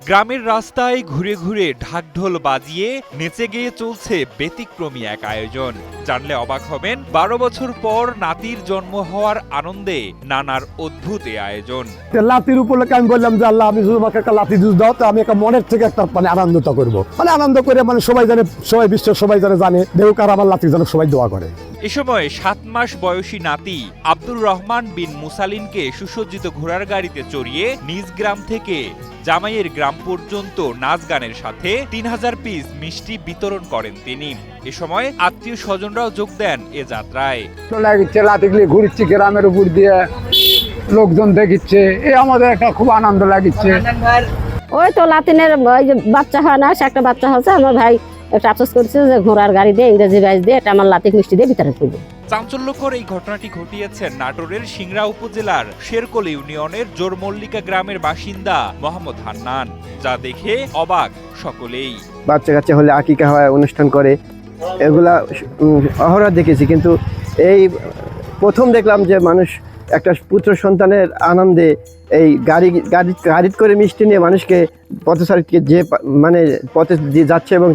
গ্রামের রাস্তায় ঘুরে ঘুরে ঢাকঢোল বাজিয়ে নেচে গিয়ে চলছে ব্যতিক্রমী এক আয়োজন। জানলে অবাক হবেন, 12 বছর পর নাতির জন্ম হওয়ার আনন্দে নানার অদ্ভুত এই আয়োজন। লাতির উপলক্ষে আমি বললাম যে আল্লাহ, আমি শুধু আমাকে একটা লাতি জুস দাও, তো আমি একটা মনের থেকে একটা আনন্দটা করবো, আনন্দ করে সবাই জানে, সবাই বিশ্বের সবাই জানে দেউক আর আমার লাতি যেন সবাই দোয়া করে। এ সময় 7 মাস বয়সী নাতি আব্দুর রহমান বিন মুসালিনকে সুসজ্জিত ঘোড়ার গাড়িতে চড়িয়ে নিজ গ্রাম থেকে জামাইয়ের গ্রাম পর্যন্ত নাচ গানের সাথে 3000 পিস মিষ্টি বিতরণ করেন তিনি। এ সময় আত্মীয় স্বজনরাও যোগ দেন এ যাত্রায়। লাতিগুলি ঘুরছি গ্রামের উপর দিয়ে, লোকজন দেখিচ্ছে, আমাদের একটা খুব আনন্দ লাগিচ্ছে। ওই তো লাতিনের বাচ্চা হয় না, একটা বাচ্চা হচ্ছে, আমার ভাই একটা আফসোস করছে যে ঘোড়ার গাড়ি দিয়ে ইংরেজি বাইজ দিয়ে এটা আমার লাতিক মিষ্টি দিয়ে বিতরণ করবো। চাঞ্চল্যকর এই ঘটনাটি ঘটিয়েছেন নাটোরের সিংড়া উপজেলার শেরকোল ইউনিয়নের জোরমল্লিকা গ্রামের বাসিন্দা মোহাম্মদ হান্নান, যা দেখে অবাক সকলেই। বাচ্চা কাচ্চা হলে আকিকা হয়, অনুষ্ঠান করে, এগুলা অহরহ দেখেছি, কিন্তু এই প্রথম দেখলাম যে মানুষ একটা পুত্র সন্তানের আনন্দে এই গাড়ি করে মিষ্টি নিয়ে মানুষকে পথচারীকে যে পথে দিয়ে যাচ্ছে এবং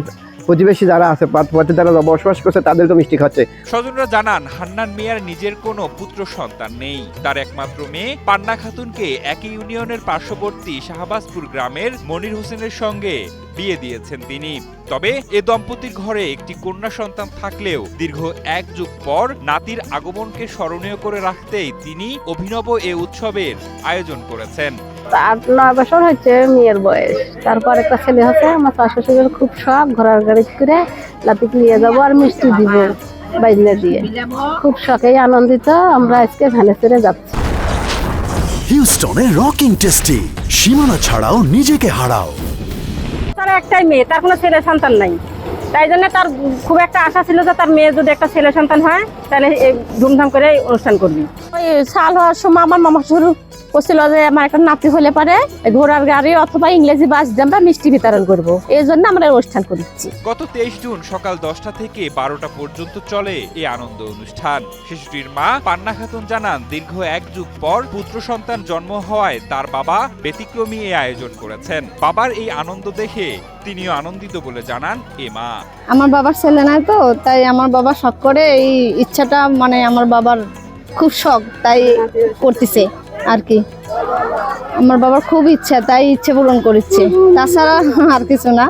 প্রতিবেশী যারা আছে পথে যারা বসবাস করছে তাদেরকে মিষ্টি খাচ্ছে। স্বজনরা জানান, হান্নান মিয়ার নিজের কোনো পুত্র সন্তান নেই। তার একমাত্র মেয়ে পান্না খাতুনকে একই ইউনিয়নের পার্শ্ববর্তী শাহবাজপুর গ্রামের মনির হোসেনের সঙ্গে বিয়ে দিয়েছেন তিনি। তবে এ দম্পতির ঘরে একটি কন্যা সন্তান থাকলেও দীর্ঘ 1 যুগ পর নাতির আগমনকে স্মরণীয় করে রাখতেই তিনি অভিনব এ উৎসবের আয়োজন করেছেন। 8-9 বছর হচ্ছে মেয়ের বয়স, তারপর একটা ছেলে হচ্ছে। আমার শাশুড়ির খুব শখ ঘোড়ার গাড়ি করে লাতিক নিয়ে যাবো আর মিষ্টি দিব বাইজলে দিয়ে, খুব শখেই আনন্দিত আমরা আজকে ভ্যানে চড়ে যাচ্ছি। হিউস্টনে রকিং টেস্টি, সীমানা ছাড়াও নিজেকে হারাও। তার একটাই মেয়ে, তার কোনো ছেলে সন্তান নাই, তাই জন্য তার খুব একটা আশা ছিল যে তার মেয়ে যদি একটা ছেলে সন্তান হয় তাহলে ধুমধাম করে অনুষ্ঠান করবি। ওই সাল হওয়ার সময় আমার মামা শুরু করছিল যে আমার একটা নাতি হলে পারে ঘোড়ার গাড়ি অথবা ইংরেজি বাস দিয়ে আমরা মিষ্টি বিতরণ করবো, এই জন্য আমরা অনুষ্ঠান করছি। গত 23 জুন সকাল 10টা থেকে 12টা পর্যন্ত চলে এই আনন্দ অনুষ্ঠান। শিশুটির মা পান্না খাতুন জানান, দীর্ঘ 1 যুগ পর পুত্র সন্তান জন্ম হওয়ায় তার বাবা ব্যতিক্রমী এই আয়োজন করেছেন। বাবার এই আনন্দ দেখে তিনিও আনন্দিত বলে জানান এ মা। আমার বাবার ছেলে নাই তো, তাই আমার বাবা শখ করে এই ইচ্ছাটা, আমার বাবার খুব শখ, তাই করতেছে আর কি। আমার বাবার খুব ইচ্ছা, তাই ইচ্ছে পূরণ করছে, তাছাড়া আর কিছু না।